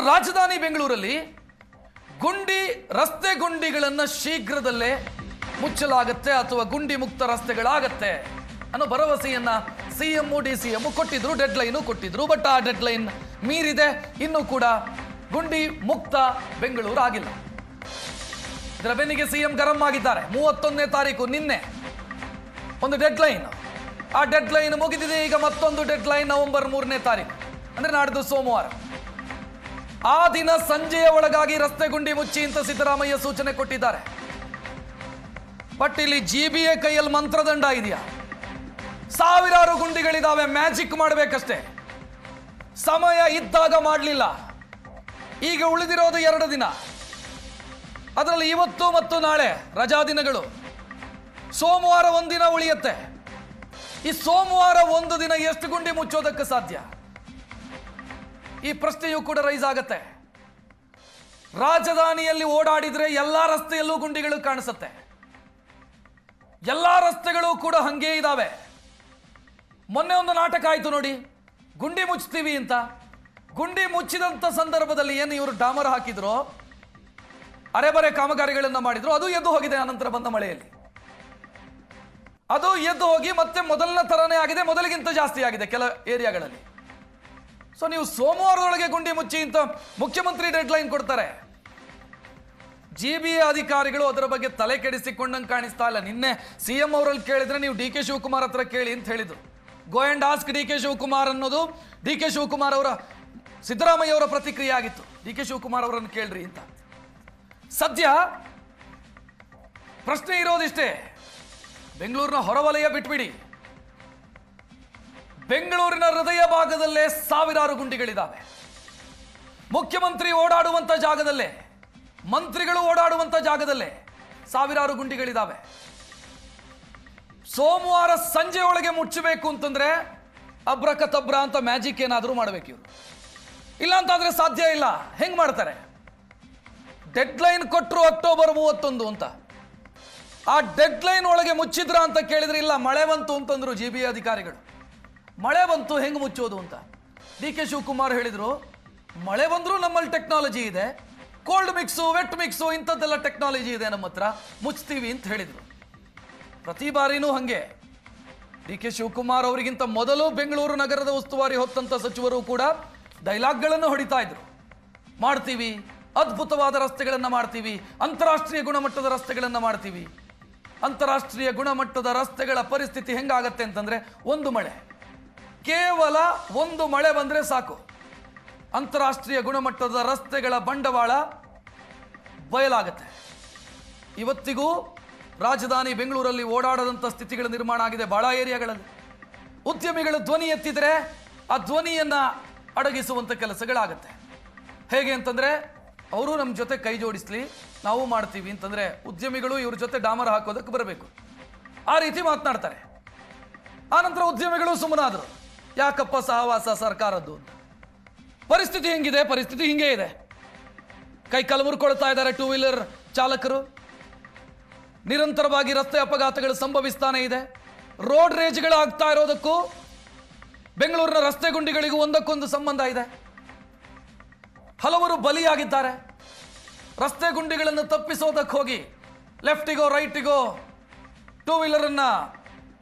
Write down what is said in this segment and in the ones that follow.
ರಾಜಧಾನಿ ಬೆಂಗಳೂರಲ್ಲಿ ರಸ್ತೆ ಗುಂಡಿಗಳನ್ನು ಶೀಘ್ರದಲ್ಲೇ ಮುಚ್ಚಲಾಗುತ್ತೆ ಅಥವಾ ಗುಂಡಿ ಮುಕ್ತ ರಸ್ತೆಗಳಾಗತ್ತೆ ಅನ್ನೋ ಭರವಸೆಯನ್ನ ಸಿಎಂ ಡಿಸಿಎಂ ಕೊಟ್ಟಿದ್ರು, ಡೆಡ್ ಲೈನ್ ಕೊಟ್ಟಿದ್ರು. ಬಟ್ ಆ ಡೆಡ್ ಲೈನ್ ಮೀರಿದೆ, ಇನ್ನೂ ಕೂಡ ಗುಂಡಿ ಮುಕ್ತ ಬೆಂಗಳೂರು ಆಗಿಲ್ಲ. ಇದರ ಬೆನ್ನಿಗೆ ಸಿಎಂ ಗರಂ ಆಗಿದ್ದಾರೆ. 31ನೇ ತಾರೀಕು ನಿನ್ನೆ ಒಂದು ಡೆಡ್ ಲೈನ್, ಆ ಡೆಡ್ ಲೈನ್ ಮುಗಿದಿದೆ. ಈಗ ಮತ್ತೊಂದು ಡೆಡ್ ಲೈನ್ ನವೆಂಬರ್ 3ನೇ ತಾರೀಕು, ಅಂದ್ರೆ ನಾಡಿದ್ದು ಸೋಮವಾರ. ಆ ದಿನ ಸಂಜೆಯ ಒಳಗಾಗಿ ರಸ್ತೆ ಗುಂಡಿ ಮುಚ್ಚಿ ಅಂತ ಸಿದ್ದರಾಮಯ್ಯ ಸೂಚನೆ ಕೊಟ್ಟಿದ್ದಾರೆ. ಬಟ್ ಇಲ್ಲಿ ಜಿಬಿಎ ಕೈಯಲ್ಲಿ ಮಂತ್ರದಂಡ ಇದೆಯಾ? ಸಾವಿರಾರು ಗುಂಡಿಗಳಿದಾವೆ, ಮ್ಯಾಜಿಕ್ ಮಾಡಬೇಕಷ್ಟೇ. ಸಮಯ ಇದ್ದಾಗ ಮಾಡಲಿಲ್ಲ. ಈಗ ಉಳಿದಿರೋದು 2 ದಿನ, ಅದರಲ್ಲಿ ಇವತ್ತು ಮತ್ತು ನಾಳೆ ರಜಾ ದಿನಗಳು. ಸೋಮವಾರ ಒಂದಿನ ಉಳಿಯುತ್ತೆ. ಈ ಸೋಮವಾರ ಒಂದು ದಿನ ಎಷ್ಟು ಗುಂಡಿ ಮುಚ್ಚೋದಕ್ಕೆ ಸಾಧ್ಯ? ಈ ಪ್ರಶ್ನೆಯೂ ಕೂಡ ರೈಸ್ ಆಗತ್ತೆ. ರಾಜಧಾನಿಯಲ್ಲಿ ಓಡಾಡಿದ್ರೆ ಎಲ್ಲಾ ರಸ್ತೆಯಲ್ಲೂ ಗುಂಡಿಗಳು ಕಾಣಿಸುತ್ತೆ. ಎಲ್ಲಾ ರಸ್ತೆಗಳು ಕೂಡ ಹಂಗೆ ಇದಾವೆ. ಮೊನ್ನೆ ಒಂದು ನಾಟಕ ಆಯ್ತು ನೋಡಿ, ಗುಂಡಿ ಮುಚ್ತೀವಿ ಅಂತ. ಗುಂಡಿ ಮುಚ್ಚಿದಂತ ಸಂದರ್ಭದಲ್ಲಿ ಏನು ಇವರು ಡಾಮರ್ ಹಾಕಿದ್ರು, ಅರೆಬರೆ ಕಾಮಗಾರಿಗಳನ್ನ ಮಾಡಿದ್ರು, ಅದು ಎದ್ದು ಹೋಗಿದೆ. ಅನಂತರ ಬಂದ ಮಳೆಯಲ್ಲಿ ಅದು ಎದ್ದು ಹೋಗಿ ಮತ್ತೆ ಮೊದಲನ ತರನೇ ಆಗಿದೆ, ಮೊದಲಿಗಿಂತ ಜಾಸ್ತಿ ಆಗಿದೆ ಕೆಲ ಏರಿಯಾಗಳಲ್ಲಿ. ಸೊ ನೀವು ಸೋಮವಾರದೊಳಗೆ ಗುಂಡಿ ಮುಚ್ಚಿ ಅಂತ ಮುಖ್ಯಮಂತ್ರಿ ಡೆಡ್ ಲೈನ್ ಕೊಡ್ತಾರೆ. ಜಿಬಿಎ ಅಧಿಕಾರಿಗಳು ಅದರ ಬಗ್ಗೆ ತಲೆ ಕೆಡಿಸಿಕೊಂಡಂಗೆ ಕಾಣಿಸ್ತಾ ಇಲ್ಲ. ನಿನ್ನೆ ಸಿಎಂ ಅವರಲ್ಲಿ ಕೇಳಿದ್ರೆ ನೀವು ಡಿ ಕೆ ಶಿವಕುಮಾರ್ ಹತ್ರ ಕೇಳಿ ಅಂತ ಹೇಳಿದ್ರು. Go and ask D K Shivakumar ಅನ್ನೋದು ಡಿ ಕೆ ಶಿವಕುಮಾರ್ ಅವರ, ಸಿದ್ದರಾಮಯ್ಯ ಅವರ ಪ್ರತಿಕ್ರಿಯೆ ಆಗಿತ್ತು. ಡಿ ಕೆ ಶಿವಕುಮಾರ್ ಅವರನ್ನು ಕೇಳ್ರಿ ಅಂತ. ಸದ್ಯ ಪ್ರಶ್ನೆ ಇರೋದಿಷ್ಟೇ, ಬೆಂಗಳೂರಿನ ಹೊರವಲಯ ಬಿಟ್ಬಿಡಿ, ಬೆಂಗಳೂರಿನ ಹೃದಯ ಭಾಗದಲ್ಲೇ ಸಾವಿರಾರು ಗುಂಡಿಗಳಿದ್ದಾವೆ. ಮುಖ್ಯಮಂತ್ರಿ ಓಡಾಡುವಂತ ಜಾಗದಲ್ಲೇ, ಮಂತ್ರಿಗಳು ಓಡಾಡುವಂತ ಜಾಗದಲ್ಲೇ ಸಾವಿರಾರು ಗುಂಡಿಗಳಿದ್ದಾವೆ. ಸೋಮವಾರ ಸಂಜೆ ಒಳಗೆ ಮುಚ್ಚಬೇಕು ಅಂತಂದ್ರೆ ಅಬ್ರಕತಬ್ರ ಅಂತ ಮ್ಯಾಜಿಕ್ ಏನಾದರೂ ಮಾಡಬೇಕು ಇವರು. ಇಲ್ಲ ಅಂತಾದ್ರೆ ಸಾಧ್ಯ ಇಲ್ಲ. ಹೆಂಗ್ ಮಾಡ್ತಾರೆ? ಡೆಡ್ ಲೈನ್ ಕೊಟ್ಟರು ಅಕ್ಟೋಬರ್ 31 ಅಂತ. ಆ ಡೆಡ್ ಲೈನ್ ಒಳಗೆ ಮುಚ್ಚಿದ್ರ ಅಂತ ಕೇಳಿದ್ರೆ ಇಲ್ಲ, ಮಳೆ ಬಂತು ಅಂತಂದ್ರು ಜಿಬಿಎ ಅಧಿಕಾರಿಗಳು. ಮಳೆ ಬಂತು, ಹೆಂಗ್ ಮುಚ್ಚೋದು ಅಂತ ಡಿ ಕೆ ಶಿವಕುಮಾರ್ ಹೇಳಿದ್ರು. ಮಳೆ ಬಂದ್ರು ನಮ್ಮಲ್ಲಿ ಟೆಕ್ನಾಲಜಿ ಇದೆ, ಕೋಲ್ಡ್ ಮಿಕ್ಸು, ವೆಟ್ ಮಿಕ್ಸು, ಇಂಥದ್ದೆಲ್ಲ ಟೆಕ್ನಾಲಜಿ ಇದೆ ನಮ್ಮ ಹತ್ರ, ಮುಚ್ತೀವಿ ಅಂತ ಹೇಳಿದ್ರು. ಪ್ರತಿ ಬಾರಿನೂ ಹಂಗೆ. ಡಿ ಕೆ ಶಿವಕುಮಾರ್ ಅವರಿಗಿಂತ ಮೊದಲು ಬೆಂಗಳೂರು ನಗರದ ಉಸ್ತುವಾರಿ ಹೊತ್ತಂತ ಸಚಿವರು ಕೂಡ ಡೈಲಾಗ್ಗಳನ್ನು ಹೊಡಿತಾ ಇದ್ರು. ಮಾಡ್ತೀವಿ, ಅದ್ಭುತವಾದ ರಸ್ತೆಗಳನ್ನು ಮಾಡ್ತೀವಿ, ಅಂತಾರಾಷ್ಟ್ರೀಯ ಗುಣಮಟ್ಟದ ರಸ್ತೆಗಳನ್ನು ಮಾಡ್ತೀವಿ. ಅಂತಾರಾಷ್ಟ್ರೀಯ ಗುಣಮಟ್ಟದ ರಸ್ತೆಗಳ ಪರಿಸ್ಥಿತಿ ಹೆಂಗಾಗತ್ತೆ ಅಂತಂದ್ರೆ, ಒಂದು ಮಳೆ, ಕೇವಲ ಒಂದು ಮಳೆ ಬಂದ್ರೆ ಸಾಕು, ಅಂತಾರಾಷ್ಟ್ರೀಯ ಗುಣಮಟ್ಟದ ರಸ್ತೆಗಳ ಬಂಡವಾಳ ಬಯಲಾಗತ್ತೆ. ಇವತ್ತಿಗೂ ರಾಜಧಾನಿ ಬೆಂಗಳೂರಲ್ಲಿ ಓಡಾಡದಂಥ ಸ್ಥಿತಿಗಳ ನಿರ್ಮಾಣ ಆಗಿದೆ ಬಹಳ ಏರಿಯಾಗಳಲ್ಲಿ. ಉದ್ಯಮಿಗಳು ಧ್ವನಿ ಎತ್ತಿದ್ರೆ ಆ ಧ್ವನಿಯನ್ನ ಅಡಗಿಸುವಂಥ ಕೆಲಸಗಳಾಗತ್ತೆ. ಹೇಗೆ ಅಂತಂದ್ರೆ, ಅವರು ನಮ್ಮ ಜೊತೆ ಕೈ ಜೋಡಿಸ್ಲಿ, ನಾವು ಮಾಡ್ತೀವಿ ಅಂತಂದ್ರೆ ಉದ್ಯಮಿಗಳು ಇವ್ರ ಜೊತೆ ಡಾಮರ್ ಹಾಕೋದಕ್ಕೆ ಬರಬೇಕು. ಆ ರೀತಿ ಮಾತನಾಡ್ತಾರೆ. ಆನಂತರ ಉದ್ಯಮಿಗಳು ಸುಮ್ಮನಾದರು, ಯಾಕಪ್ಪ ಸಹವಾಸ ಸರ್ಕಾರದ್ದು ಅಂತ. ಪರಿಸ್ಥಿತಿ ಹೆಂಗಿದೆ? ಪರಿಸ್ಥಿತಿ ಹಿಂಗೆ ಇದೆ. ಕೈ ಕಾಲು ಮುರ್ಕೊಳ್ತಾ ಇದ್ದಾರೆ ಟೂ ವೀಲರ್ ಚಾಲಕರು. ನಿರಂತರವಾಗಿ ರಸ್ತೆ ಅಪಘಾತಗಳು ಸಂಭವಿಸ್ತಾನೆ ಇದೆ. ರೋಡ್ ರೇಜ್ಗಳು ಆಗ್ತಾ ಇರೋದಕ್ಕೂ ಬೆಂಗಳೂರಿನ ರಸ್ತೆ ಗುಂಡಿಗಳಿಗೂ ಒಂದಕ್ಕೊಂದು ಸಂಬಂಧ ಇದೆ. ಹಲವರು ಬಲಿಯಾಗಿದ್ದಾರೆ. ರಸ್ತೆ ಗುಂಡಿಗಳನ್ನು ತಪ್ಪಿಸೋದಕ್ಕೆ ಹೋಗಿ ಲೆಫ್ಟಿಗೋ ರೈಟಿಗೋ ಟೂ ವೀಲರನ್ನ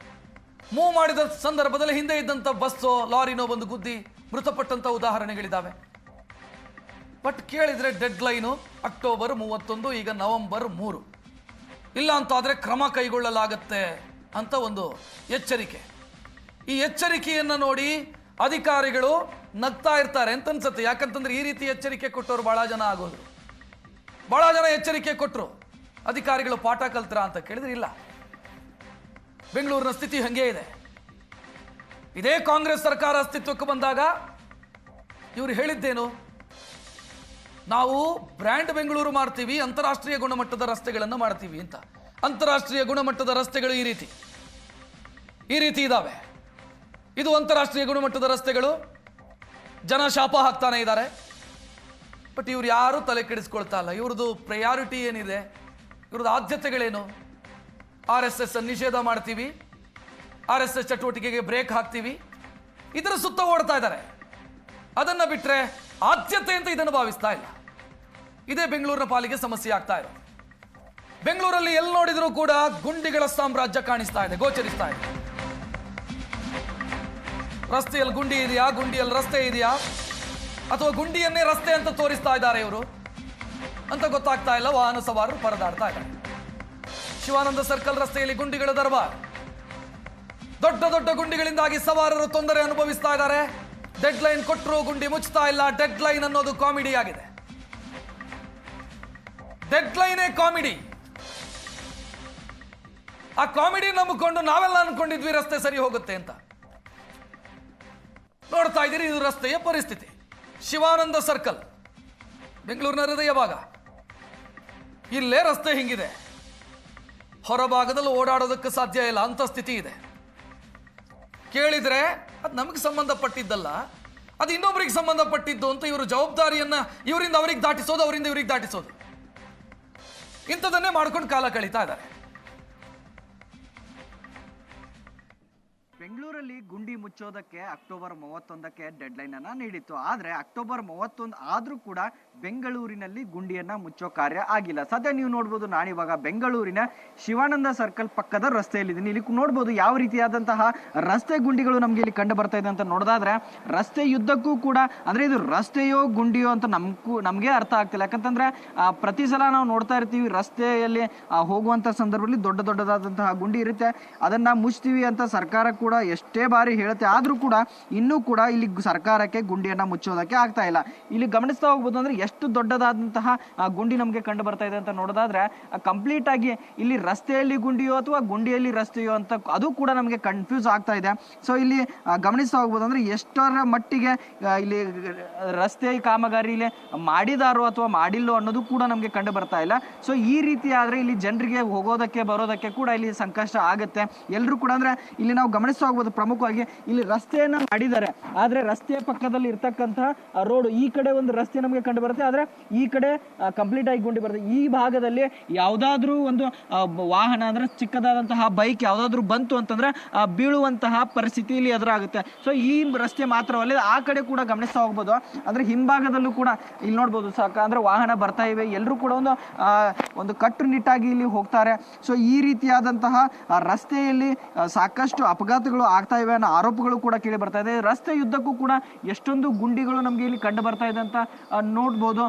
ಮೂವ್ ಮಾಡಿದ ಸಂದರ್ಭದಲ್ಲಿ ಹಿಂದೆ ಇದ್ದಂಥ ಬಸ್ಸೋ ಲಾರಿನೋ ಬಂದು ಗುದ್ದಿ ಮೃತಪಟ್ಟಂತ ಉದಾಹರಣೆಗಳಿದ್ದಾವೆ. ಬಟ್ ಕೇಳಿದ್ರೆ ಡೆಡ್ ಲೈನು ಅಕ್ಟೋಬರ್ 31, ಈಗ ನವೆಂಬರ್ 3. ಇಲ್ಲ ಅಂತಾದ್ರೆ ಕ್ರಮ ಕೈಗೊಳ್ಳಲಾಗತ್ತೆ ಅಂತ ಒಂದು ಎಚ್ಚರಿಕೆ. ಈ ಎಚ್ಚರಿಕೆಯನ್ನು ನೋಡಿ ಅಧಿಕಾರಿಗಳು ನಗ್ತಾ ಇರ್ತಾರೆ ಅಂತ ಅನ್ಸುತ್ತೆ. ಯಾಕಂತಂದ್ರೆ ಈ ರೀತಿ ಎಚ್ಚರಿಕೆ ಕೊಟ್ಟವರು ಬಹಳ ಜನ ಆಗೋದು. ಬಹಳ ಜನ ಎಚ್ಚರಿಕೆ ಕೊಟ್ಟರು, ಅಧಿಕಾರಿಗಳು ಪಾಠ ಕಲ್ತರ ಅಂತ ಕೇಳಿದ್ರೆ ಇಲ್ಲ. ಬೆಂಗಳೂರಿನ ಸ್ಥಿತಿ ಹಂಗೆ ಇದೆ. ಇದೇ ಕಾಂಗ್ರೆಸ್ ಸರ್ಕಾರ ಅಸ್ತಿತ್ವಕ್ಕೆ ಬಂದಾಗ ಇವರು ಹೇಳಿದ್ದೇನು, ನಾವು ಬ್ರ್ಯಾಂಡ್ ಬೆಂಗಳೂರು ಮಾಡ್ತೀವಿ, ಅಂತಾರಾಷ್ಟ್ರೀಯ ಗುಣಮಟ್ಟದ ರಸ್ತೆಗಳನ್ನು ಮಾಡ್ತೀವಿ ಅಂತ. ಅಂತಾರಾಷ್ಟ್ರೀಯ ಗುಣಮಟ್ಟದ ರಸ್ತೆಗಳು ಈ ರೀತಿ ಇದಾವೆ. ಇದು ಅಂತಾರಾಷ್ಟ್ರೀಯ ಗುಣಮಟ್ಟದ ರಸ್ತೆಗಳು. ಜನ ಶಾಪ ಹಾಕ್ತಾನೆ ಇದ್ದಾರೆ. ಬಟ್ ಇವ್ರು ಯಾರು ತಲೆ ಕೆಡಿಸ್ಕೊಳ್ತಾ ಇಲ್ಲ. ಇವ್ರದ್ದು ಪ್ರಯಾರಿಟಿ ಏನಿದೆ, ಇವ್ರದ್ದು ಆದ್ಯತೆಗಳೇನು? RSS ನಿಷೇಧ ಮಾಡ್ತೀವಿ, RSS ಚಟುವಟಿಕೆಗೆ ಬ್ರೇಕ್ ಹಾಕ್ತೀವಿ, ಇದರ ಸುತ್ತ ಓಡ್ತಾ ಇದ್ದಾರೆ. ಅದನ್ನು ಬಿಟ್ಟರೆ ಆದ್ಯತೆ ಅಂತ ಇದನ್ನು ಭಾವಿಸ್ತಾ ಇಲ್ಲ. ಇದೇ ಬೆಂಗಳೂರಿನ ಪಾಲಿಗೆ ಸಮಸ್ಯೆ ಆಗ್ತಾ ಇದೆ. ಬೆಂಗಳೂರಲ್ಲಿ ಎಲ್ಲಿ ನೋಡಿದರೂ ಕೂಡ ಗುಂಡಿಗಳ ಸಾಮ್ರಾಜ್ಯ ಕಾಣಿಸ್ತಾ ಇದೆ, ಗೋಚರಿಸ್ತಾ ಇದೆ. ರಸ್ತೆಯಲ್ಲಿ ಗುಂಡಿ ಇದೆಯಾ, ಗುಂಡಿಯಲ್ಲಿ ರಸ್ತೆ ಇದೆಯಾ, ಅಥವಾ ಗುಂಡಿಯನ್ನೇ ರಸ್ತೆ ಅಂತ ತೋರಿಸ್ತಾ ಇದ್ದಾರೆ ಇವರು ಅಂತ ಗೊತ್ತಾಗ್ತಾ ಇಲ್ಲ. ವಾಹನ ಸವಾರರು ಪರದಾಡ್ತಾ ಇದ್ದಾರೆ. ಶಿವಾನಂದ ಸರ್ಕಲ್ ರಸ್ತೆಯಲ್ಲಿ ಗುಂಡಿಗಳ ದರ್ಬಾರ್. ದೊಡ್ಡ ದೊಡ್ಡ ಗುಂಡಿಗಳಿಂದಾಗಿ ಸವಾರರು ತೊಂದರೆ ಅನುಭವಿಸ್ತಾ ಇದ್ದಾರೆ. ಡೆಡ್ ಲೈನ್ ಕೊಟ್ಟರು ಗುಂಡಿ ಮುಚ್ತಾ ಇಲ್ಲ. ಡೆಡ್ ಲೈನ್ ಅನ್ನೋದು ಕಾಮಿಡಿ ಆಗಿದೆ. ಡೆಡ್ ಲೈನೇ ಕಾಮಿಡಿ. ಆ ಕಾಮಿಡಿ ನಂಬಿಕೊಂಡು ನಾವೆಲ್ಲ ಅನ್ಕೊಂಡಿದ್ವಿ ರಸ್ತೆ ಸರಿ ಹೋಗುತ್ತೆ ಅಂತ. ನೋಡ್ತಾ ಇದ್ದೀರಿ, ಇದು ರಸ್ತೆಯ ಪರಿಸ್ಥಿತಿ. ಶಿವಾನಂದ ಸರ್ಕಲ್ ಬೆಂಗಳೂರಿನ ಹೃದಯ ಭಾಗ. ಇಲ್ಲೇ ರಸ್ತೆ ಹಿಂಗಿದೆ. ಹೊರಭಾಗದಲ್ಲಿ ಓಡಾಡೋದಕ್ಕೆ ಸಾಧ್ಯ ಇಲ್ಲ ಅಂತ ಸ್ಥಿತಿ ಇದೆ. ಕೇಳಿದ್ರೆ ಅದು ನಮಗೆ ಸಂಬಂಧಪಟ್ಟಿದ್ದಲ್ಲ, ಅದು ಇನ್ನೊಬ್ಬರಿಗೆ ಸಂಬಂಧಪಟ್ಟಿದ್ದು ಅಂತ ಇವರು ಜವಾಬ್ದಾರಿಯನ್ನ ಇವರಿಂದ ಅವರಿಗೆ ದಾಟಿಸೋದು, ಅವರಿಂದ ಇವರಿಗೆ ದಾಟಿಸೋದು, ಇಂಥದನ್ನೇ ಮಾಡ್ಕೊಂಡು ಕಾಲ ಕಳೀತಾ ಇದ್ದಾರೆ. ಬೆಂಗಳೂರಲ್ಲಿ ಗುಂಡಿ ಮುಚ್ಚೋದಕ್ಕೆ ಅಕ್ಟೋಬರ್ 31ಕ್ಕೆ ಡೆಡ್ಲೈನ್ ಅನ್ನ ನೀಡಿತ್ತು. ಆದ್ರೆ ಅಕ್ಟೋಬರ್ 31 ಆದ್ರೂ ಕೂಡ ಬೆಂಗಳೂರಿನಲ್ಲಿ ಗುಂಡಿಯನ್ನ ಮುಚ್ಚೋ ಕಾರ್ಯ ಆಗಿಲ್ಲ. ಸದ್ಯ ನೀವು ನೋಡ್ಬೋದು, ನಾನಿವಾಗ ಬೆಂಗಳೂರಿನ ಶಿವಾನಂದ ಸರ್ಕಲ್ ಪಕ್ಕದ ರಸ್ತೆಯಲ್ಲಿದ್ದೀನಿ. ಇಲ್ಲಿ ನೋಡ್ಬೋದು ಯಾವ ರೀತಿಯಾದಂತಹ ರಸ್ತೆ ಗುಂಡಿಗಳು ನಮ್ಗೆ ಇಲ್ಲಿ ಕಂಡು ಬರ್ತಾ ಇದೆ ಅಂತ ನೋಡೋದಾದ್ರೆ, ರಸ್ತೆ ಯುದ್ಧಕ್ಕೂ ಕೂಡ ಅಂದ್ರೆ ಇದು ರಸ್ತೆಯೋ ಗುಂಡಿಯೋ ಅಂತ ನಮ್ಗೆ ಅರ್ಥ ಆಗ್ತಿಲ್ಲ. ಯಾಕಂತಂದ್ರೆ ಪ್ರತಿ ಸಲ ನಾವು ನೋಡ್ತಾ ಇರ್ತೀವಿ, ರಸ್ತೆಯಲ್ಲಿ ಹೋಗುವಂತ ಸಂದರ್ಭದಲ್ಲಿ ದೊಡ್ಡ ದೊಡ್ಡದಾದಂತಹ ಗುಂಡಿ ಇರುತ್ತೆ, ಅದನ್ನ ಮುಚ್ತೀವಿ ಅಂತ ಸರ್ಕಾರ ಕೂಡ ಎಷ್ಟೇ ಬಾರಿ ಹೇಳುತ್ತೆ. ಆದ್ರೂ ಕೂಡ ಇನ್ನೂ ಕೂಡ ಇಲ್ಲಿ ಸರ್ಕಾರಕ್ಕೆ ಗುಂಡಿಯನ್ನ ಮುಚ್ಚೋದಕ್ಕೆ ಆಗ್ತಾ ಇಲ್ಲ. ಇಲ್ಲಿ ಗಮನಿಸ್ತಾ ಹೋಗ್ಬೋದು, ಅಂದ್ರೆ ಎಷ್ಟು ದೊಡ್ಡದಾದಂತಹ ಗುಂಡಿ ನಮ್ಗೆ ಕಂಡು ಬರ್ತಾ ಇದೆ ಅಂತ ನೋಡೋದಾದ್ರೆ, ಕಂಪ್ಲೀಟ್ ಆಗಿ ಇಲ್ಲಿ ರಸ್ತೆಯಲ್ಲಿ ಗುಂಡಿಯೋ ಅಥವಾ ಗುಂಡಿಯಲ್ಲಿ ರಸ್ತೆಯೋ ಅಂತ ಅದು ಕೂಡ ನಮಗೆ ಕನ್ಫ್ಯೂಸ್ ಆಗ್ತಾ ಇದೆ. ಸೊ ಇಲ್ಲಿ ಗಮನಿಸ್ತಾ ಹೋಗ್ಬೋದು, ಅಂದ್ರೆ ಎಷ್ಟರ ಮಟ್ಟಿಗೆ ಇಲ್ಲಿ ರಸ್ತೆ ಕಾಮಗಾರಿ ಇಲ್ಲಿ ಮಾಡಿದಾರೋ ಅಥವಾ ಮಾಡಿಲ್ಲೋ ಅನ್ನೋದು ಕೂಡ ನಮ್ಗೆ ಕಂಡು ಬರ್ತಾ ಇಲ್ಲ. ಸೊ ಈ ರೀತಿ ಆದ್ರೆ ಇಲ್ಲಿ ಜನರಿಗೆ ಹೋಗೋದಕ್ಕೆ ಬರೋದಕ್ಕೆ ಕೂಡ ಇಲ್ಲಿ ಸಂಕಷ್ಟ ಆಗುತ್ತೆ. ಎಲ್ರು ಕೂಡ ಅಂದ್ರೆ ಇಲ್ಲಿ ನಾವು ಗಮನಿಸ್ತಾ ಹೋಗ್ಬೋದು, ಪ್ರಮುಖವಾಗಿ ಇಲ್ಲಿ ರಸ್ತೆಯನ್ನ ಮಾಡಿದ್ದಾರೆ, ಆದ್ರೆ ರಸ್ತೆಯ ಪಕ್ಕದಲ್ಲಿ ಇರ್ತಕ್ಕಂತಹ ರೋಡ್, ಈ ಕಡೆ ಒಂದು ರಸ್ತೆ ನಮಗೆ ಕಂಡು ಬರುತ್ತೆ, ಆದ್ರೆ ಈ ಕಡೆ ಕಂಪ್ಲೀಟ್ ಆಗಿ ಗುಂಡಿ ಬರುತ್ತೆ. ಈ ಭಾಗದಲ್ಲಿ ಯಾವ್ದಾದ್ರು ಒಂದು ವಾಹನ ಅಂದ್ರೆ ಚಿಕ್ಕದಾದಂತಹ ಬೈಕ್ ಯಾವ್ದಾದ್ರು ಬಂತು ಅಂತಂದ್ರೆ ಬೀಳುವಂತಹ ಪರಿಸ್ಥಿತಿ ಇಲ್ಲಿ ಎದುರಾಗುತ್ತೆ. ಸೊ ಈ ರಸ್ತೆ ಮಾತ್ರವಲ್ಲ, ಆ ಕಡೆ ಕೂಡ ಗಮನಿಸ್ತಾ ಹೋಗ್ಬೋದು, ಅಂದ್ರೆ ಹಿಂಭಾಗದಲ್ಲೂ ಕೂಡ ಇಲ್ಲಿ ನೋಡ್ಬೋದು ಅಂದ್ರೆ ವಾಹನ ಬರ್ತಾ ಇವೆ. ಎಲ್ಲರೂ ಕೂಡ ಒಂದು ಕಟ್ಟುನಿಟ್ಟಾಗಿ ಇಲ್ಲಿ ಹೋಗ್ತಾರೆ. ಸೊ ಈ ರೀತಿಯಾದಂತಹ ರಸ್ತೆಯಲ್ಲಿ ಸಾಕಷ್ಟು ಅಪಘಾತಗಳು ಆಗ್ತಾ ಇವೆ ಅನ್ನೋ ಆರೋಪಗಳು ಕೂಡ ಕೇಳಿ ಬರ್ತಾ ಇದೆ. ರಸ್ತೆ ಯುದ್ಧಕ್ಕೂ ಕೂಡ ಎಷ್ಟೊಂದು ಗುಂಡಿಗಳು ನಮ್ಗೆ ಇಲ್ಲಿ ಕಂಡು ಬರ್ತಾ ಇದೆ ಅಂತ ನೋಡ್ಬೋದು.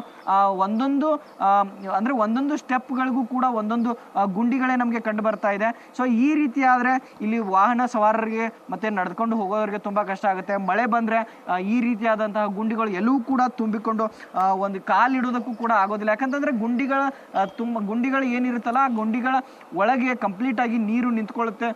ಒಂದೊಂದು ಸ್ಟೆಪ್ಗಳಿಗೂ ಕೂಡ ಒಂದೊಂದು ಗುಂಡಿಗಳೇ ನಮ್ಗೆ ಕಂಡು ಬರ್ತಾ ಇದೆ. ಸೊ ಈ ರೀತಿ ಆದ್ರೆ ಇಲ್ಲಿ ವಾಹನ ಸವಾರರಿಗೆ ಮತ್ತೆ ನಡೆದುಕೊಂಡು ಹೋಗೋರಿಗೆ ತುಂಬಾ ಕಷ್ಟ ಆಗುತ್ತೆ. ಮಳೆ ಬಂದ್ರೆ ಈ ರೀತಿಯಾದಂತಹ ಗುಂಡಿಗಳು ಎಲ್ಲವೂ ಕೂಡ ತುಂಬಿಕೊಂಡು ಒಂದು ಕಾಲಿಡೋದಕ್ಕೂ ಕೂಡ ಆಗೋದಿಲ್ಲ. ಯಾಕಂತಂದ್ರೆ ಗುಂಡಿಗಳು ಏನಿರುತ್ತಲ್ಲ, ಆ ಗುಂಡಿಗಳ ಒಳಗೆ ಕಂಪ್ಲೀಟ್ ಆಗಿ ನೀರು ನಿಂತ್ಕೊಳ್ಳುತ್ತೆ.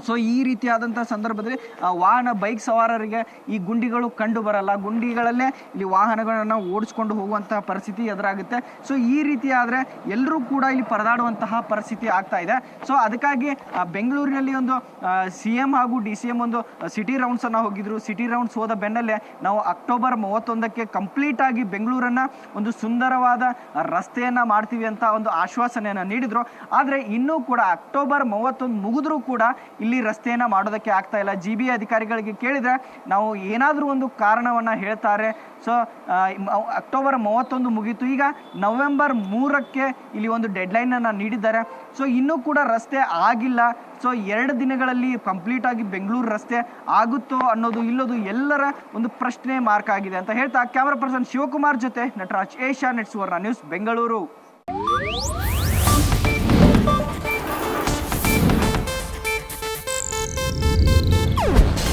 ಸೊ ಈ ರೀತಿಯಾದಂತಹ ಸಂದರ್ಭದಲ್ಲಿ ವಾಹನ ಬೈಕ್ ಸವಾರರಿಗೆ ಈ ಗುಂಡಿಗಳು ಕಂಡು ಬರಲ್ಲ. ಗುಂಡಿಗಳಲ್ಲೇ ಇಲ್ಲಿ ವಾಹನಗಳನ್ನ ಓಡಿಸ್ಕೊಂಡು ಹೋಗುವಂತಹ ಪರಿಸ್ಥಿತಿ ಎದುರಾಗುತ್ತೆ. ಸೊ ಈ ರೀತಿ ಆದ್ರೆ ಎಲ್ಲರೂ ಕೂಡ ಇಲ್ಲಿ ಪರದಾಡುವಂತಹ ಪರಿಸ್ಥಿತಿ ಆಗ್ತಾ ಇದೆ. ಸೊ ಅದಕ್ಕಾಗಿ ಬೆಂಗಳೂರಿನಲ್ಲಿ ಒಂದು CM ಹಾಗೂ DCM ಒಂದು ಸಿಟಿ ರೌಂಡ್ಸ್ ಅನ್ನ ಹೋಗಿದ್ರು. ಸಿಟಿ ರೌಂಡ್ಸ್ ಹೋದ ಬೆನ್ನಲ್ಲೇ ನಾವು ಅಕ್ಟೋಬರ್ 31ಕ್ಕೆ ಕಂಪ್ಲೀಟ್ ಆಗಿ ಬೆಂಗಳೂರನ್ನ ಒಂದು ಸುಂದರವಾದ ರಸ್ತೆಯನ್ನ ಮಾಡ್ತೀವಿ ಅಂತ ಒಂದು ಆಶ್ವಾಸನೆಯನ್ನ ನೀಡಿದ್ರು. ಆದ್ರೆ ಇನ್ನೂ ಕೂಡ ಅಕ್ಟೋಬರ್ 31 ಮುಗಿದ್ರೂ ಕೂಡ ಇಲ್ಲಿ ರಸ್ತೆಯನ್ನ ಮಾಡೋದಕ್ಕೆ ಆಗ್ತಾ ಇಲ್ಲ. GBA ಅಧಿಕಾರಿಗಳಿಗೆ ಕೇಳಿದ್ರೆ ನಾವು ಏನಾದ್ರೂ ಒಂದು ಕಾರಣವನ್ನ ಹೇಳ್ತಾರೆ. ಸೊ ಅಕ್ಟೋಬರ್ 31 ಮುಗೀತು, ಈಗ ನವೆಂಬರ್ 3ಕ್ಕೆ ಇಲ್ಲಿ ಒಂದು ಡೆಡ್ಲೈನ್ ಅನ್ನ ನೀಡಿದ್ದಾರೆ. ಸೊ ಇನ್ನೂ ಕೂಡ ರಸ್ತೆ ಆಗಿಲ್ಲ. ಸೊ 2 ದಿನಗಳಲ್ಲಿ ಕಂಪ್ಲೀಟ್ ಆಗಿ ಬೆಂಗಳೂರು ರಸ್ತೆ ಆಗುತ್ತೋ ಅನ್ನೋದು ಇಲ್ಲೋದು ಎಲ್ಲರ ಒಂದು ಪ್ರಶ್ನೆ ಮಾರ್ಕ್ ಆಗಿದೆ ಅಂತ ಹೇಳ್ತಾ ಕ್ಯಾಮರಾ ಪರ್ಸನ್ ಶಿವಕುಮಾರ್ ಜೊತೆ ನಟರಾಜ್, ಏಷ್ಯಾನೆಟ್ ಸುವರ್ಣ ನ್ಯೂಸ್, ಬೆಂಗಳೂರು.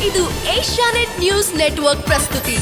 ಇದು ಏಷ್ಯಾನೆಟ್ ನ್ಯೂಸ್ ನೆಟ್ವರ್ಕ್ ಪ್ರಸ್ತುತಿ.